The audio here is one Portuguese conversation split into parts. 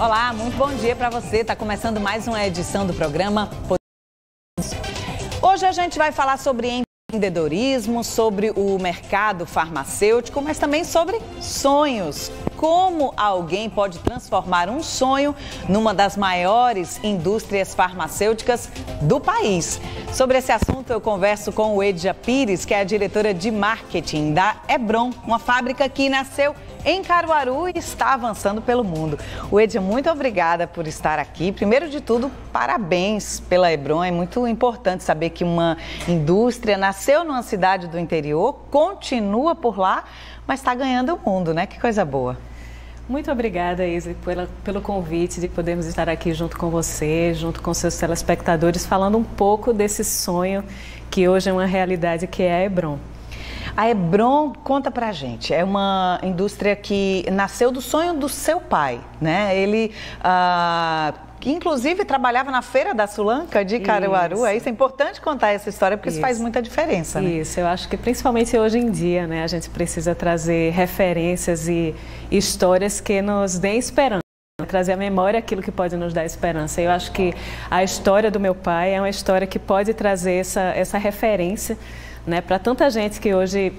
Olá, muito bom dia para você. Está começando mais uma edição do programa. Hoje a gente vai falar sobre empreendedorismo, sobre o mercado farmacêutico, mas também sobre sonhos. Como alguém pode transformar um sonho numa das maiores indústrias farmacêuticas do país. Sobre esse assunto eu converso com o Edja Pires, que é a diretora de marketing da Hebron, uma fábrica que nasceu em Caruaru e está avançando pelo mundo. O Edja, muito obrigada por estar aqui. Primeiro de tudo, parabéns pela Hebron. É muito importante saber que uma indústria nasceu numa cidade do interior, continua por lá, mas está ganhando o mundo, né? Que coisa boa. Muito obrigada, Isa, pelo convite de podermos estar aqui junto com você, junto com seus telespectadores, falando um pouco desse sonho que hoje é uma realidade, que é a Hebron. A Hebron, conta pra gente, é uma indústria que nasceu do sonho do seu pai, né? Ele, que inclusive trabalhava na Feira da Sulanca de Caruaru. Isso é importante contar essa história, porque isso faz muita diferença, né? Isso, eu acho que principalmente hoje em dia, né, a gente precisa trazer referências e histórias que nos deem esperança. Trazer à memória aquilo que pode nos dar esperança. Eu acho que a história do meu pai é uma história que pode trazer essa referência, né, para tanta gente que hoje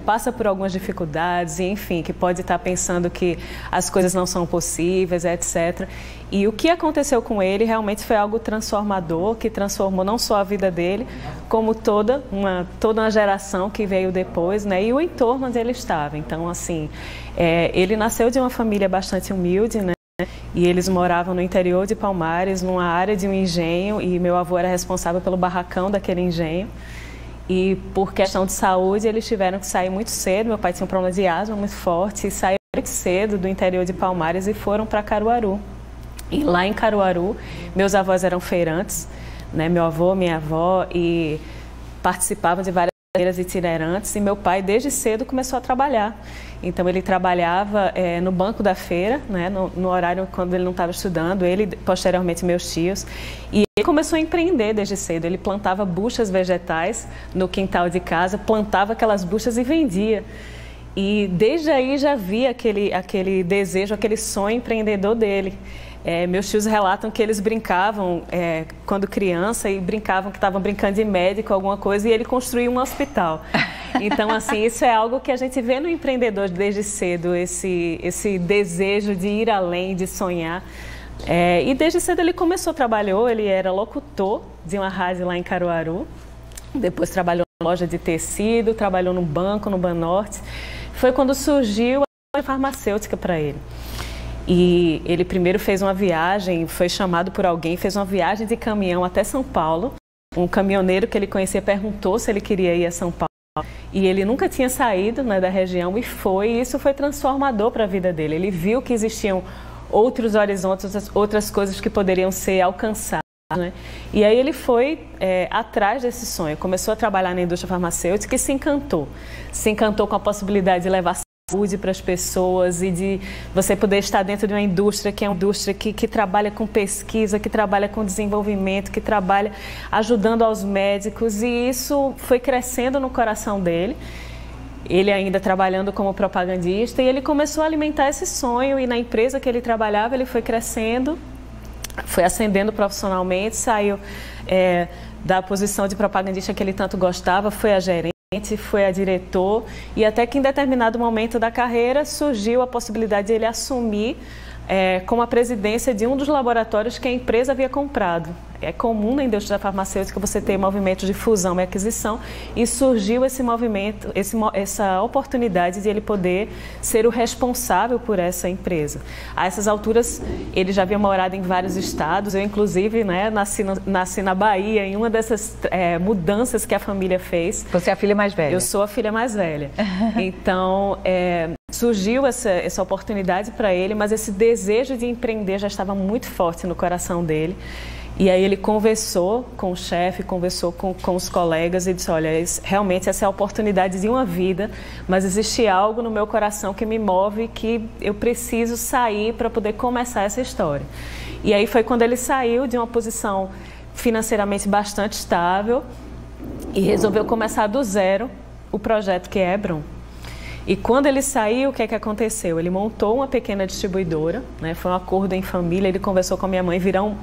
passa por algumas dificuldades e, enfim, que pode estar pensando que as coisas não são possíveis, etc. E o que aconteceu com ele realmente foi algo transformador, que transformou não só a vida dele, como toda uma geração que veio depois, né, e o entorno onde ele estava. Então, assim, ele nasceu de uma família bastante humilde, né? E eles moravam no interior de Palmares, numa área de um engenho, e meu avô era responsável pelo barracão daquele engenho. E por questão de saúde, eles tiveram que sair muito cedo. Meu pai tinha um problema de asma muito forte e saiu muito cedo do interior de Palmares e foram para Caruaru. E lá em Caruaru, meus avós eram feirantes, né? Meu avô, minha avó, e participavam de várias feiras itinerantes. E meu pai, desde cedo, começou a trabalhar. Então, ele trabalhava no banco da feira, né, no horário quando ele não estava estudando, ele, posteriormente, meus tios. E ele começou a empreender desde cedo. Ele plantava buchas vegetais no quintal de casa, plantava aquelas buchas e vendia. E desde aí já via aquele desejo, aquele sonho empreendedor dele. Meus tios relatam que eles brincavam quando criança e brincavam que estavam brincando de médico, alguma coisa, e ele construiu um hospital. Então, assim, isso é algo que a gente vê no empreendedor desde cedo, esse desejo de ir além, de sonhar. E desde cedo ele trabalhou, ele era locutor de uma rádio lá em Caruaru, depois trabalhou na loja de tecido, trabalhou no banco, no Banorte. Foi quando surgiu a farmacêutica para ele. E ele primeiro fez uma viagem, foi chamado por alguém, fez uma viagem de caminhão até São Paulo. Um caminhoneiro que ele conhecia perguntou se ele queria ir a São Paulo. E ele nunca tinha saído, né, da região e isso foi transformador para a vida dele. Ele viu que existiam outros horizontes, outras coisas que poderiam ser alcançadas, né? E aí ele foi atrás desse sonho, começou a trabalhar na indústria farmacêutica e se encantou com a possibilidade de levar saúde para as pessoas e de você poder estar dentro de uma indústria que é uma indústria que trabalha com pesquisa, que trabalha com desenvolvimento, que trabalha ajudando aos médicos, e isso foi crescendo no coração dele. Ele ainda trabalhando como propagandista, e ele começou a alimentar esse sonho, e na empresa que ele trabalhava ele foi crescendo, foi ascendendo profissionalmente, saiu da posição de propagandista que ele tanto gostava, foi a gerente, foi a diretor, e até que em determinado momento da carreira surgiu a possibilidade de ele assumir como a presidência de um dos laboratórios que a empresa havia comprado. É comum na indústria farmacêutica você ter movimentos de fusão e aquisição, e surgiu esse movimento, essa oportunidade de ele poder ser o responsável por essa empresa. A essas alturas, ele já havia morado em vários estados, eu inclusive, né, nasci na Bahia, em uma dessas mudanças que a família fez. Você é a filha mais velha? Eu sou a filha mais velha. Então, surgiu essa oportunidade para ele, mas esse desejo de empreender já estava muito forte no coração dele. E aí ele conversou com o chefe, conversou com os colegas e disse, olha, realmente essa é a oportunidade de uma vida, mas existe algo no meu coração que me move, que eu preciso sair para poder começar essa história. E aí foi quando ele saiu de uma posição financeiramente bastante estável e resolveu começar do zero o projeto que é Hebron. E quando ele saiu, o que é que aconteceu? Ele montou uma pequena distribuidora, né? Foi um acordo em família, ele conversou com a minha mãe, virão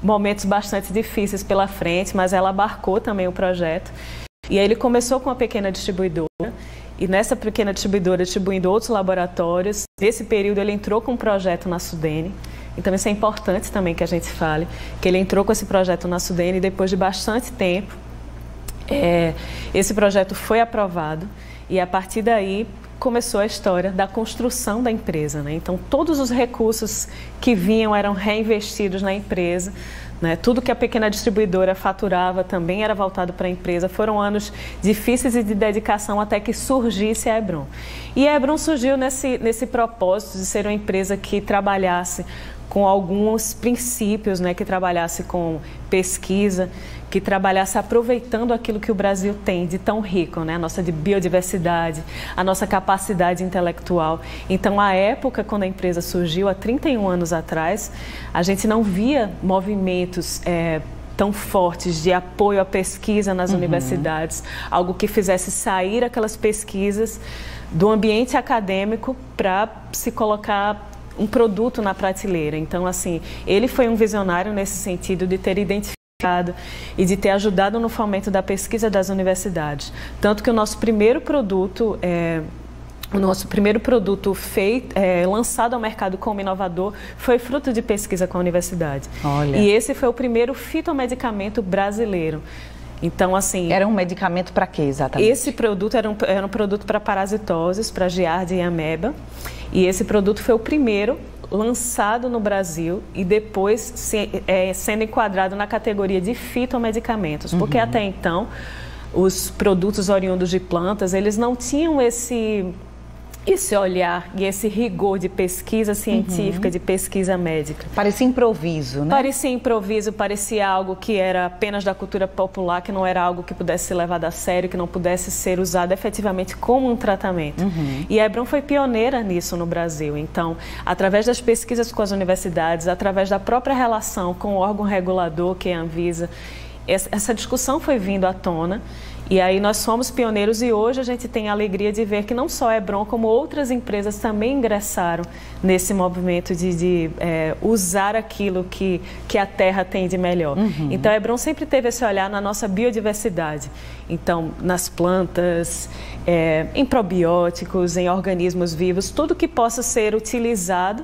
momentos bastante difíceis pela frente, mas ela abarcou também o projeto. E aí ele começou com uma pequena distribuidora, e nessa pequena distribuidora distribuindo outros laboratórios. Nesse período ele entrou com um projeto na Sudene, então isso é importante também que a gente fale, que ele entrou com esse projeto na Sudene e depois de bastante tempo, esse projeto foi aprovado e a partir daí começou a história da construção da empresa, né? Então todos os recursos que vinham eram reinvestidos na empresa, né? Tudo que a pequena distribuidora faturava também era voltado para a empresa. Foram anos difíceis e de dedicação até que surgisse a Hebron. E a Hebron surgiu nesse propósito de ser uma empresa que trabalhasse com alguns princípios, né? Que trabalhasse com pesquisa, que trabalhasse aproveitando aquilo que o Brasil tem de tão rico, né? A nossa biodiversidade, a nossa capacidade intelectual. Então, à época, quando a empresa surgiu, há 31 anos atrás, a gente não via movimentos tão fortes de apoio à pesquisa nas universidades, algo que fizesse sair aquelas pesquisas do ambiente acadêmico para se colocar um produto na prateleira. Então, assim, ele foi um visionário nesse sentido de ter identificado e de ter ajudado no fomento da pesquisa das universidades. Tanto que o nosso primeiro produto lançado ao mercado como inovador foi fruto de pesquisa com a universidade. Olha. E esse foi o primeiro fitomedicamento brasileiro. Então, assim... Era um medicamento para quê, exatamente? Esse produto era um produto para parasitoses, para giardia e ameba. E esse produto foi o primeiro lançado no Brasil e depois sendo enquadrado na categoria de fitomedicamentos. Porque até então, os produtos oriundos de plantas, eles não tinham esse olhar e esse rigor de pesquisa científica, de pesquisa médica. Parecia improviso, né? Parecia improviso, parecia algo que era apenas da cultura popular, que não era algo que pudesse ser levado a sério, que não pudesse ser usado efetivamente como um tratamento. E a Hebron foi pioneira nisso no Brasil. Então, através das pesquisas com as universidades, através da própria relação com o órgão regulador, que é a Anvisa, essa discussão foi vindo à tona. E aí nós fomos pioneiros e hoje a gente tem a alegria de ver que não só a Hebron, como outras empresas também ingressaram nesse movimento de usar aquilo que a terra tem de melhor. Então a Hebron sempre teve esse olhar na nossa biodiversidade. Então, nas plantas, em probióticos, em organismos vivos, tudo que possa ser utilizado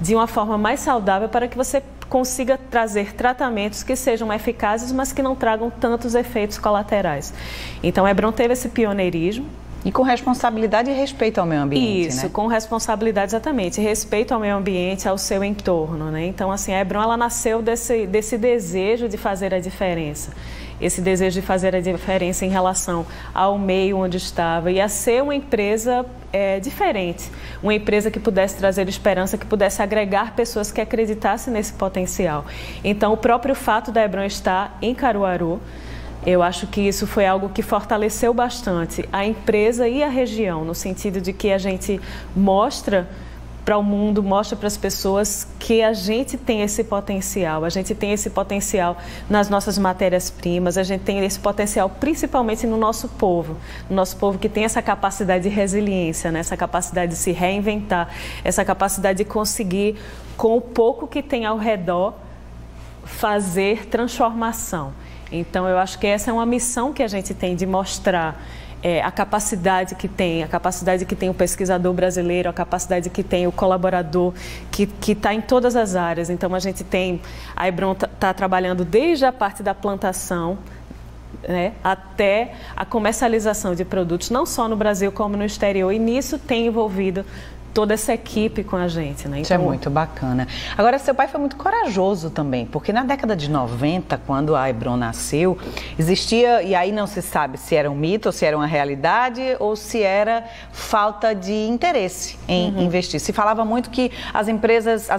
de uma forma mais saudável para que você consiga trazer tratamentos que sejam eficazes, mas que não tragam tantos efeitos colaterais. Então, a Hebron teve esse pioneirismo. E com responsabilidade e respeito ao meio ambiente, Isso, né? com responsabilidade, exatamente. Respeito ao meio ambiente, ao seu entorno, né? Então, assim, a Hebron, ela nasceu desse desejo de fazer a diferença. Esse desejo de fazer a diferença em relação ao meio onde estava e a ser uma empresa diferente. Uma empresa que pudesse trazer esperança, que pudesse agregar pessoas que acreditassem nesse potencial. Então, o próprio fato da Hebron estar em Caruaru, eu acho que isso foi algo que fortaleceu bastante a empresa e a região, no sentido de que a gente mostra para o mundo, mostra para as pessoas que a gente tem esse potencial. A gente tem esse potencial nas nossas matérias-primas, a gente tem esse potencial principalmente no nosso povo que tem essa capacidade de resiliência, né? Essa capacidade de se reinventar, essa capacidade de conseguir, com o pouco que tem ao redor, fazer transformação. Então, eu acho que essa é uma missão que a gente tem de mostrar a capacidade que tem o pesquisador brasileiro, a capacidade que tem o colaborador, que está em todas as áreas. Então, a Hebron está trabalhando desde a parte da plantação, né, até a comercialização de produtos, não só no Brasil como no exterior, e nisso tem envolvido toda essa equipe com a gente, né? Isso é muito bacana. Agora, seu pai foi muito corajoso também, porque na década de 90, quando a Hebron nasceu, existia, e aí não se sabe se era um mito, ou se era uma realidade, ou se era falta de interesse em investir. Se falava muito que as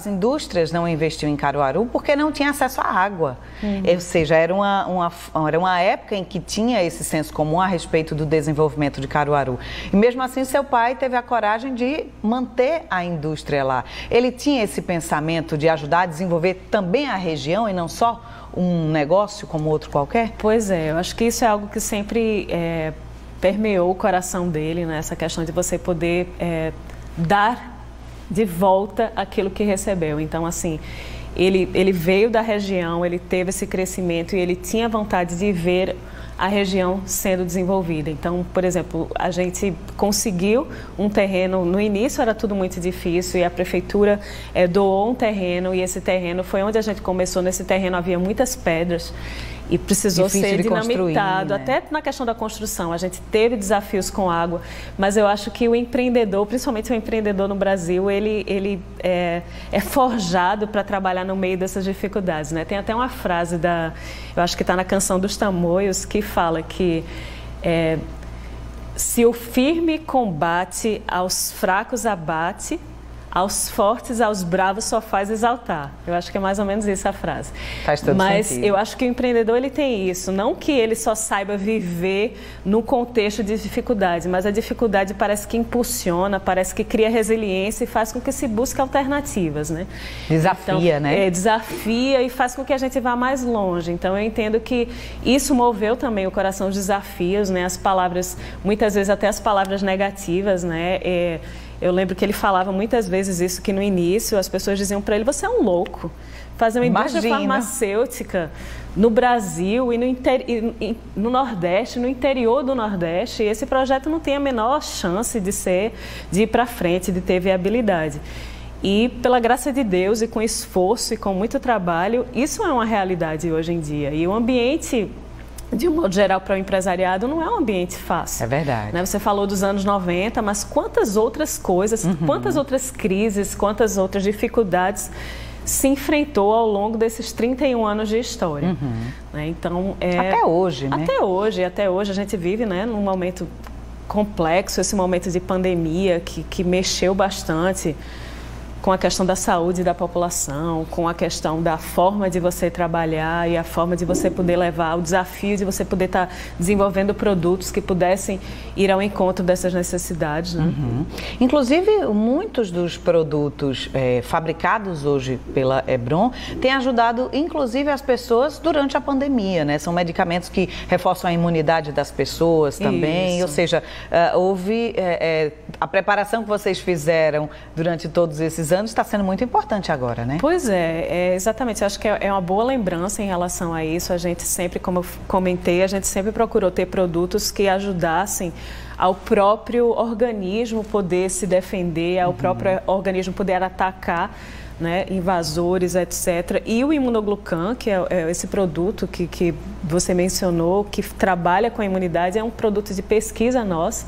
indústrias não investiam em Caruaru porque não tinha acesso à água. Ou seja, era uma época em que tinha esse senso comum a respeito do desenvolvimento de Caruaru. E mesmo assim, seu pai teve a coragem de manter a indústria lá. Ele tinha esse pensamento de ajudar a desenvolver também a região e não só um negócio como outro qualquer? Pois é, eu acho que isso é algo que sempre permeou o coração dele, né? Essa questão de você poder dar de volta aquilo que recebeu. Então, assim, ele veio da região, ele teve esse crescimento e ele tinha vontade de ver a região sendo desenvolvida. Então, por exemplo, a gente conseguiu um terreno, no início era tudo muito difícil e a prefeitura doou um terreno e esse terreno foi onde a gente começou. Nesse terreno havia muitas pedras e precisou ser dinamitado, né? Até na questão da construção, a gente teve desafios com água, mas eu acho que o empreendedor, principalmente o empreendedor no Brasil, ele é forjado para trabalhar no meio dessas dificuldades, né? Tem até uma frase eu acho que está na Canção dos Tamoios, que fala que se o firme combate aos fracos abate, aos fortes, aos bravos só faz exaltar. Eu acho que é mais ou menos isso a frase. Faz todo Mas sentido. Eu acho que o empreendedor ele tem isso. Não que ele só saiba viver no contexto de dificuldade, mas a dificuldade parece que impulsiona, parece que cria resiliência e faz com que se busque alternativas, né? Desafia, então, né? Desafia e faz com que a gente vá mais longe. Então eu entendo que isso moveu também o coração, os desafios, né? As palavras, muitas vezes até as palavras negativas, né? Eu lembro que ele falava muitas vezes isso, que no início as pessoas diziam para ele: você é um louco, fazer uma indústria farmacêutica no Brasil e no Nordeste, no interior do Nordeste, e esse projeto não tem a menor chance de ir para frente, de ter viabilidade. E pela graça de Deus e com esforço e com muito trabalho, isso é uma realidade hoje em dia. E o ambiente, de um modo geral, para o empresariado, não é um ambiente fácil. É verdade. Né? Você falou dos anos 90, mas quantas outras coisas, quantas outras crises, quantas outras dificuldades se enfrentou ao longo desses 31 anos de história. Né? Então, até hoje, né? Até hoje a gente vive, né, num momento complexo, esse momento de pandemia que mexeu bastante com a questão da saúde da população, com a questão da forma de você trabalhar e a forma de você poder levar, o desafio de você poder estar desenvolvendo produtos que pudessem ir ao encontro dessas necessidades, né? Inclusive, muitos dos produtos fabricados hoje pela Hebron têm ajudado, inclusive, as pessoas durante a pandemia, né? São medicamentos que reforçam a imunidade das pessoas também, ou seja, houve a preparação que vocês fizeram durante todos esses anos está sendo muito importante agora, né? Pois exatamente. Eu acho que é uma boa lembrança em relação a isso. A gente sempre, como eu comentei, a gente sempre procurou ter produtos que ajudassem ao próprio organismo poder se defender, ao próprio organismo poder atacar, né, invasores, etc. E o imunoglucan, que é esse produto que você mencionou, que trabalha com a imunidade, é um produto de pesquisa nossa.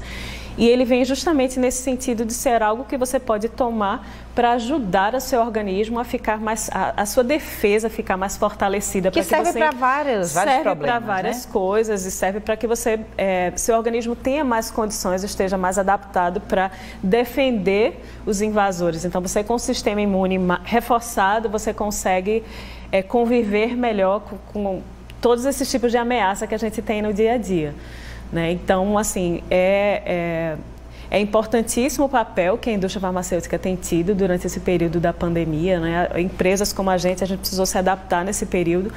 E ele vem justamente nesse sentido de ser algo que você pode tomar para ajudar o seu organismo a ficar mais, a sua defesa ficar mais fortalecida. Que serve para vários problemas, serve para várias coisas e serve para que você, seu organismo tenha mais condições, esteja mais adaptado para defender os invasores. Então, você com o sistema imune reforçado, você consegue conviver melhor com todos esses tipos de ameaça que a gente tem no dia a dia. Né? Então, assim, é importantíssimo o papel que a indústria farmacêutica tem tido durante esse período da pandemia, né? Empresas como a gente precisou se adaptar nesse período.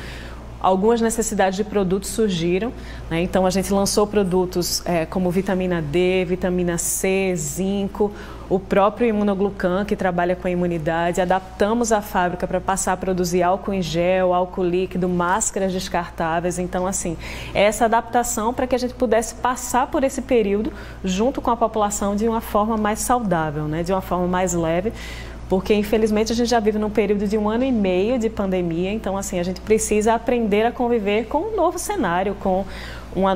Algumas necessidades de produtos surgiram, né? Então a gente lançou produtos como vitamina D, vitamina C, zinco, o próprio imunoglucan, que trabalha com a imunidade. Adaptamos a fábrica para passar a produzir álcool em gel, álcool líquido, máscaras descartáveis. Então, assim, essa adaptação para que a gente pudesse passar por esse período junto com a população de uma forma mais saudável, né? De uma forma mais leve. Porque, infelizmente, a gente já vive num período de 1 ano e meio de pandemia, então, assim, a gente precisa aprender a conviver com um novo cenário, com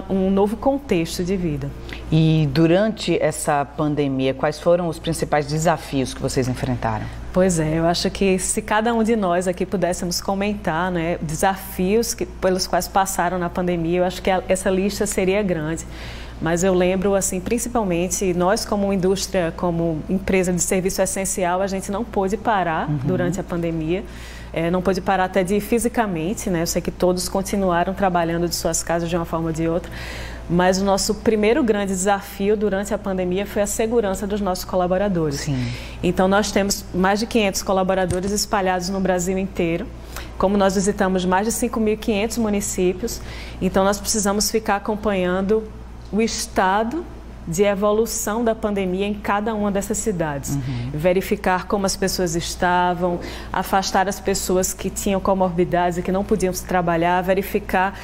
um novo contexto de vida. E durante essa pandemia, quais foram os principais desafios que vocês enfrentaram? Pois eu acho que se cada um de nós aqui pudéssemos comentar, né, desafios pelos quais passaram na pandemia, eu acho que essa lista seria grande. Mas eu lembro, assim, principalmente, nós como indústria, como empresa de serviço essencial, a gente não pôde parar durante a pandemia. Não pôde parar até fisicamente, né? Eu sei que todos continuaram trabalhando de suas casas de uma forma ou de outra. Mas o nosso primeiro grande desafio durante a pandemia foi a segurança dos nossos colaboradores. Sim. Então, nós temos mais de 500 colaboradores espalhados no Brasil inteiro. Como nós visitamos mais de 5.500 municípios, então nós precisamos ficar acompanhando o estado de evolução da pandemia em cada uma dessas cidades. Verificar como as pessoas estavam, afastar as pessoas que tinham comorbidades e que não podiam se trabalhar, verificar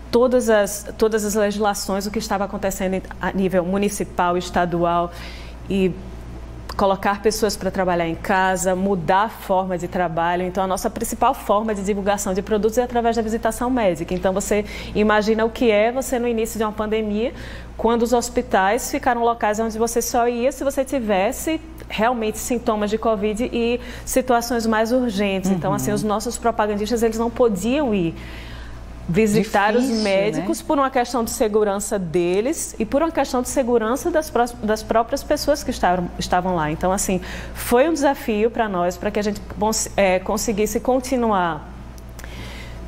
todas as legislações, o que estava acontecendo a nível municipal, estadual, e colocar pessoas para trabalhar em casa, mudar a forma de trabalho. Então, a nossa principal forma de divulgação de produtos é através da visitação médica. Então, você imagina o que é você no início de uma pandemia, quando os hospitais ficaram locais onde você só ia se você tivesse realmente sintomas de Covid e situações mais urgentes. Então, assim, os nossos propagandistas, eles não podiam ir visitar os médicos, né? Por uma questão de segurança deles e por uma questão de segurança das próprias pessoas que estavam lá. Então, assim, foi um desafio para nós, para que a gente conseguisse continuar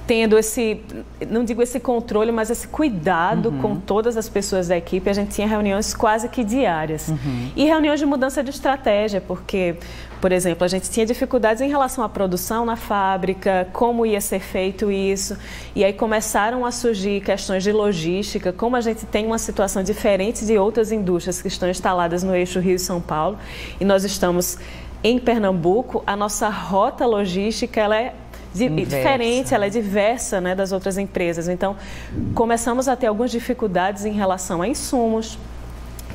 tendo esse, não digo esse controle, mas esse cuidado com todas as pessoas da equipe. A gente tinha reuniões quase que diárias. E reuniões de mudança de estratégia, porque, por exemplo, a gente tinha dificuldades em relação à produção na fábrica, como ia ser feito isso. E aí começaram a surgir questões de logística, como a gente tem uma situação diferente de outras indústrias que estão instaladas no eixo Rio e São Paulo. E nós estamos em Pernambuco, a nossa rota logística, ela é diferente, ela é diversa, né, das outras empresas. Então, começamos a ter algumas dificuldades em relação a insumos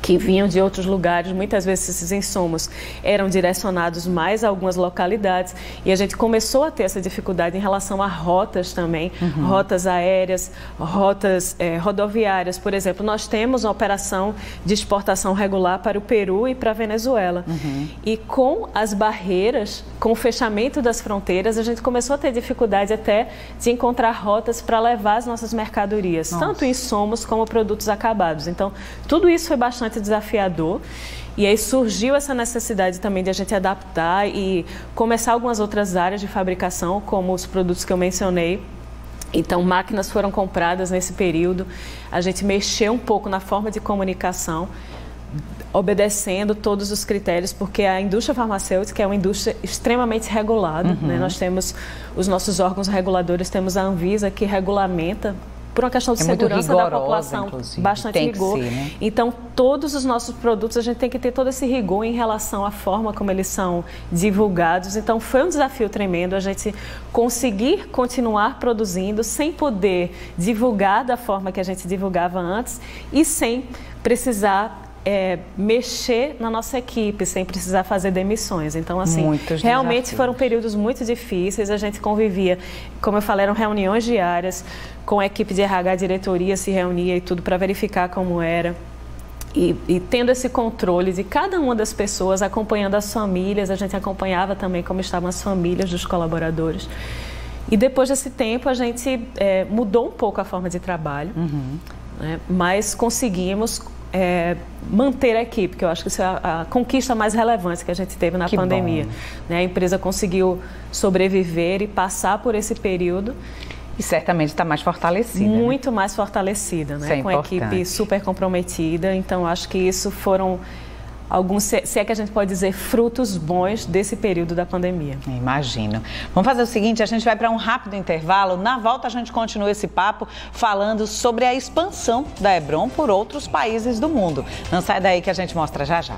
que vinham de outros lugares. Muitas vezes esses insumos eram direcionados mais a algumas localidades e a gente começou a ter essa dificuldade em relação a rotas também, rotas aéreas, rotas rodoviárias. Por exemplo, nós temos uma operação de exportação regular para o Peru e para a Venezuela. E com as barreiras, com o fechamento das fronteiras, a gente começou a ter dificuldade até de encontrar rotas para levar as nossas mercadorias, tanto insumos como produtos acabados. Então, tudo isso foi bastante desafiador e aí surgiu essa necessidade também de a gente adaptar e começar algumas outras áreas de fabricação, como os produtos que eu mencionei. Então, máquinas foram compradas nesse período, a gente mexeu um pouco na forma de comunicação, obedecendo todos os critérios, porque a indústria farmacêutica é uma indústria extremamente regulada, né? Nós temos os nossos órgãos reguladores, temos a Anvisa que regulamenta por uma questão de segurança da população, bastante rigor. Ser, né? Então, todos os nossos produtos, a gente tem que ter todo esse rigor em relação à forma como eles são divulgados. Então, foi um desafio tremendo a gente conseguir continuar produzindo sem poder divulgar da forma que a gente divulgava antes e sem precisar mexer na nossa equipe, sem precisar fazer demissões. Então, assim, realmente foram períodos muito difíceis. A gente convivia, como eu falei, eram reuniões diárias, com a equipe de RH, a diretoria se reunia e tudo para verificar como era. E tendo esse controle de cada uma das pessoas, acompanhando as famílias, a gente acompanhava também como estavam as famílias dos colaboradores. E depois desse tempo, a gente mudou um pouco a forma de trabalho, né? Mas conseguimos manter a equipe, que eu acho que isso é a conquista mais relevante que a gente teve na pandemia. Né? A empresa conseguiu sobreviver e passar por esse período. E certamente está mais fortalecida. Muito, né? Mais fortalecida, né? Com a equipe super comprometida. Então, acho que isso foram alguns, se é que a gente pode dizer, frutos bons desse período da pandemia. Imagino. Vamos fazer o seguinte, a gente vai para um rápido intervalo. Na volta a gente continua esse papo falando sobre a expansão da Hebron por outros países do mundo. Não sai daí que a gente mostra já já.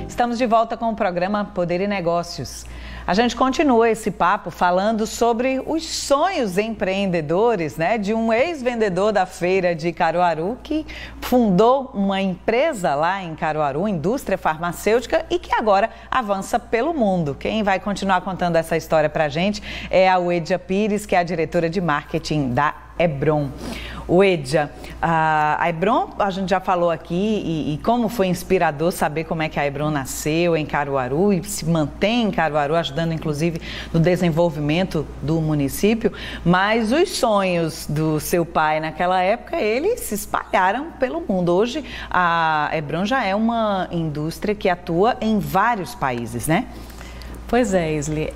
Estamos de volta com o programa Poder e Negócios. A gente continua esse papo falando sobre os sonhos empreendedores, né, de um ex-vendedor da feira de Caruaru que fundou uma empresa lá em Caruaru, indústria farmacêutica, e que agora avança pelo mundo. Quem vai continuar contando essa história pra gente é a Uedia Pires, que é a diretora de marketing da Hebron. Uedia, a Hebron, a gente já falou aqui e como foi inspirador saber como é que a Hebron nasceu em Caruaru e se mantém em Caruaru, ajudando inclusive no desenvolvimento do município, mas os sonhos do seu pai naquela época, eles se espalharam pelo mundo. Hoje a Hebron já é uma indústria que atua em vários países, né? Pois é, Isli.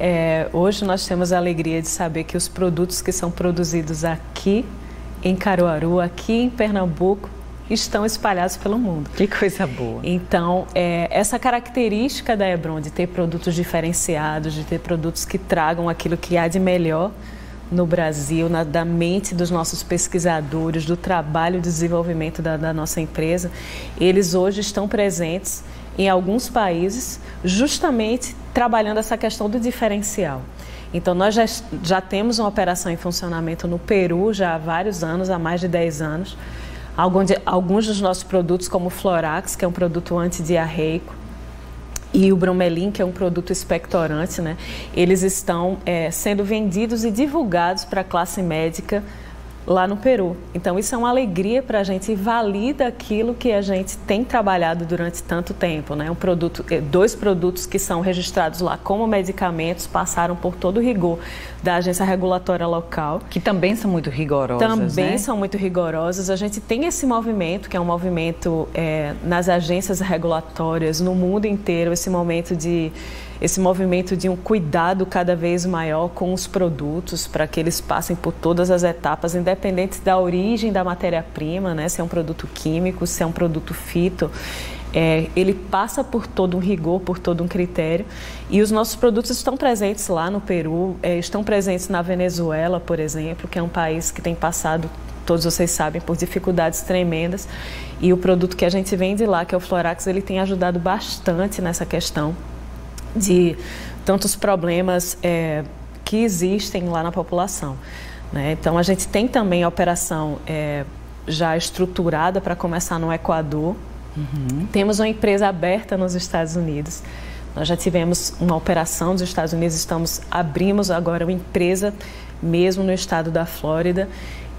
Hoje nós temos a alegria de saber que os produtos que são produzidos aqui em Caruaru, aqui em Pernambuco, estão espalhados pelo mundo. Que coisa boa. Então, essa característica da Hebron de ter produtos diferenciados, de ter produtos que tragam aquilo que há de melhor no Brasil, da mente dos nossos pesquisadores, do trabalho de desenvolvimento da nossa empresa, eles hoje estão presentes em alguns países, justamente trabalhando essa questão do diferencial. Então, nós já temos uma operação em funcionamento no Peru já há vários anos, há mais de 10 anos. Alguns dos nossos produtos, como o Florax, que é um produto antidiarreico, e o Bromelin, que é um produto expectorante, né? Eles estão sendo vendidos e divulgados para a classe médica lá no Peru. Então, isso é uma alegria para a gente e valida aquilo que a gente tem trabalhado durante tanto tempo, né? Dois produtos que são registrados lá como medicamentos passaram por todo o rigor da agência regulatória local. Que também são muito rigorosas, Também né? são muito rigorosas. A gente tem esse movimento, que é um movimento nas agências regulatórias no mundo inteiro, esse movimento de um cuidado cada vez maior com os produtos para que eles passem por todas as etapas, independente da origem da matéria-prima, né? Se é um produto químico, se é um produto fito, ele passa por todo um rigor, por todo um critério. E os nossos produtos estão presentes lá no Peru, estão presentes na Venezuela, por exemplo, que é um país que tem passado, todos vocês sabem, por dificuldades tremendas. E o produto que a gente vende lá, que é o Florax, ele tem ajudado bastante nessa questão de tantos problemas que existem lá na população, né? Então, a gente tem também a operação já estruturada para começar no Equador. Uhum. Temos uma empresa aberta nos Estados Unidos. Nós já tivemos uma operação nos Estados Unidos, abrimos agora uma empresa mesmo no estado da Flórida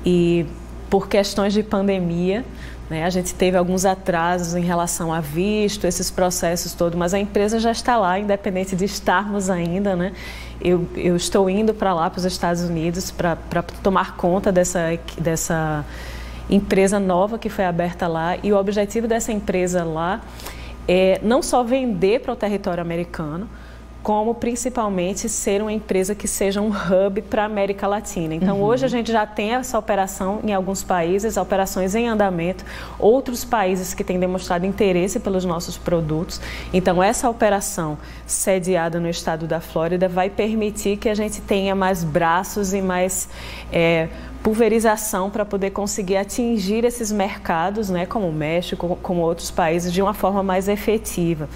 e por questões de pandemia, né, a gente teve alguns atrasos em relação a visto, esses processos todos, mas a empresa já está lá, independente de estarmos ainda, né? Eu estou indo para lá, para os Estados Unidos, para tomar conta dessa empresa nova que foi aberta lá, e o objetivo dessa empresa lá é não só vender para o território americano, como principalmente ser uma empresa que seja um hub para a América Latina. Então, hoje a gente já tem essa operação em alguns países, operações em andamento, outros países que têm demonstrado interesse pelos nossos produtos. Então, essa operação sediada no estado da Flórida vai permitir que a gente tenha mais braços e mais pulverização para poder conseguir atingir esses mercados, né, como o México, como outros países, de uma forma mais efetiva.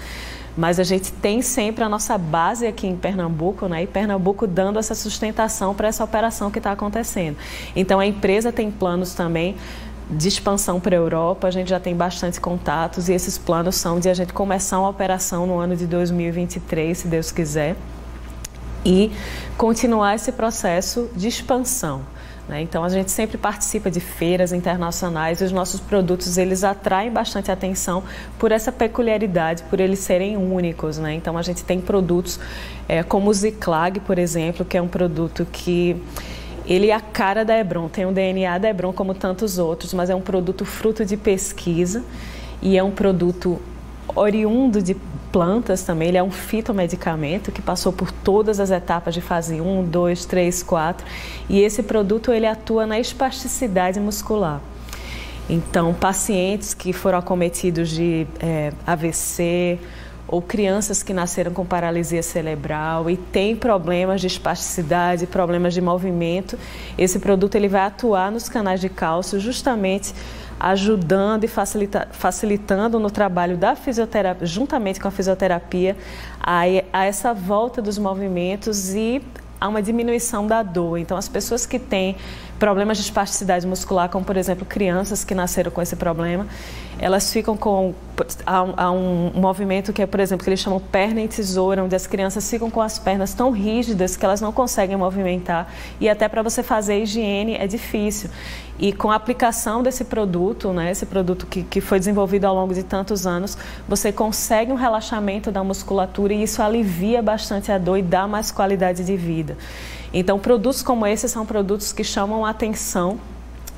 Mas a gente tem sempre a nossa base aqui em Pernambuco, né? E Pernambuco dando essa sustentação para essa operação que está acontecendo. Então, a empresa tem planos também de expansão para a Europa, a gente já tem bastante contatos e esses planos são de a gente começar uma operação no ano de 2023, se Deus quiser, e continuar esse processo de expansão. Então, a gente sempre participa de feiras internacionais e os nossos produtos, eles atraem bastante atenção por essa peculiaridade, por eles serem únicos, né? Então, a gente tem produtos como o Ziclag, por exemplo, que é um produto que ele é a cara da Hebron, tem o DNA da Hebron como tantos outros, mas é um produto fruto de pesquisa e é um produto oriundo de plantas também. Ele é um fitomedicamento que passou por todas as etapas de fase 1, 2, 3, 4 e esse produto ele atua na espasticidade muscular. Então, pacientes que foram acometidos de AVC ou crianças que nasceram com paralisia cerebral e têm problemas de espasticidade, problemas de movimento, esse produto ele vai atuar nos canais de cálcio justamente ajudando e facilitando no trabalho da fisioterapia, juntamente com a fisioterapia, a essa volta dos movimentos e a uma diminuição da dor. Então, as pessoas que têm problemas de espasticidade muscular, como, por exemplo, crianças que nasceram com esse problema, elas ficam com... Há um movimento que é, por exemplo, que eles chamam perna em tesoura, onde as crianças ficam com as pernas tão rígidas que elas não conseguem movimentar e até para você fazer a higiene é difícil. E com a aplicação desse produto, né, esse produto que foi desenvolvido ao longo de tantos anos, você consegue um relaxamento da musculatura e isso alivia bastante a dor e dá mais qualidade de vida. Então, produtos como esses são produtos que chamam a atenção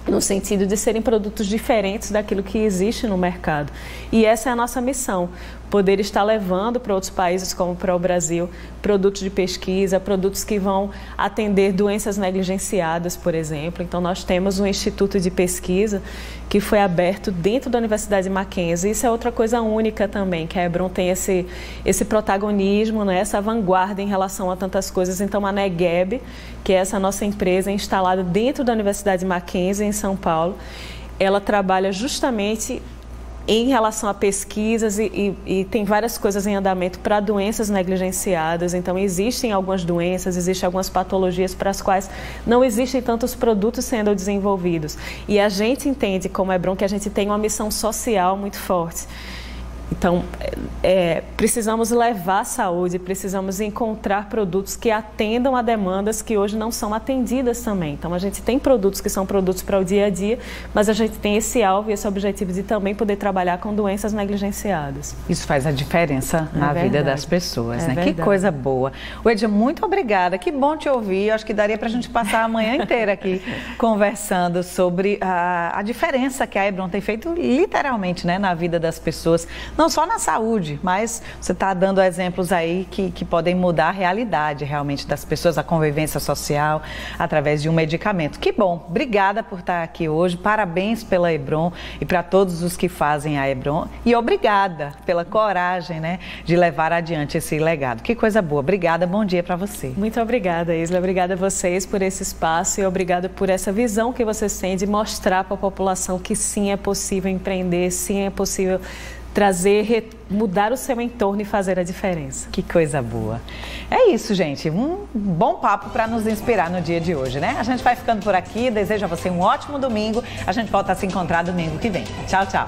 no sentido de serem produtos diferentes daquilo que existe no mercado. E essa é a nossa missão, poder estar levando para outros países, como para o Brasil, produtos de pesquisa, produtos que vão atender doenças negligenciadas, por exemplo. Então, nós temos um instituto de pesquisa que foi aberto dentro da Universidade Mackenzie. Isso é outra coisa única também, que a Hebron tem esse protagonismo, né, essa vanguarda em relação a tantas coisas. Então, a NEGEB, que é essa nossa empresa instalada dentro da Universidade Mackenzie, em São Paulo, ela trabalha justamente em relação a pesquisas e tem várias coisas em andamento para doenças negligenciadas. Então, existem algumas doenças, existem algumas patologias para as quais não existem tantos produtos sendo desenvolvidos. E a gente entende, como Hebron, que a gente tem uma missão social muito forte. Então, precisamos levar saúde, precisamos encontrar produtos que atendam a demandas que hoje não são atendidas também. Então, a gente tem produtos que são produtos para o dia a dia, mas a gente tem esse alvo e esse objetivo de também poder trabalhar com doenças negligenciadas. Isso faz a diferença na vida das pessoas, né? Verdade. Que coisa boa. Wedia, muito obrigada, que bom te ouvir. Acho que daria para a gente passar a manhã inteira aqui conversando sobre a diferença que a Hebron tem feito literalmente, né, na vida das pessoas. Não só na saúde, mas você está dando exemplos aí que podem mudar a realidade realmente das pessoas, a convivência social, através de um medicamento. Que bom, obrigada por estar aqui hoje, parabéns pela Hebron e para todos os que fazem a Hebron e obrigada pela coragem, né, de levar adiante esse legado. Que coisa boa, obrigada, bom dia para você. Muito obrigada, Isla, obrigada a vocês por esse espaço e obrigada por essa visão que vocês têm de mostrar para a população que sim é possível empreender, sim é possível mudar o seu entorno e fazer a diferença. Que coisa boa. É isso, gente. Um bom papo para nos inspirar no dia de hoje, né? A gente vai ficando por aqui. Desejo a você um ótimo domingo. A gente volta a se encontrar domingo que vem. Tchau, tchau.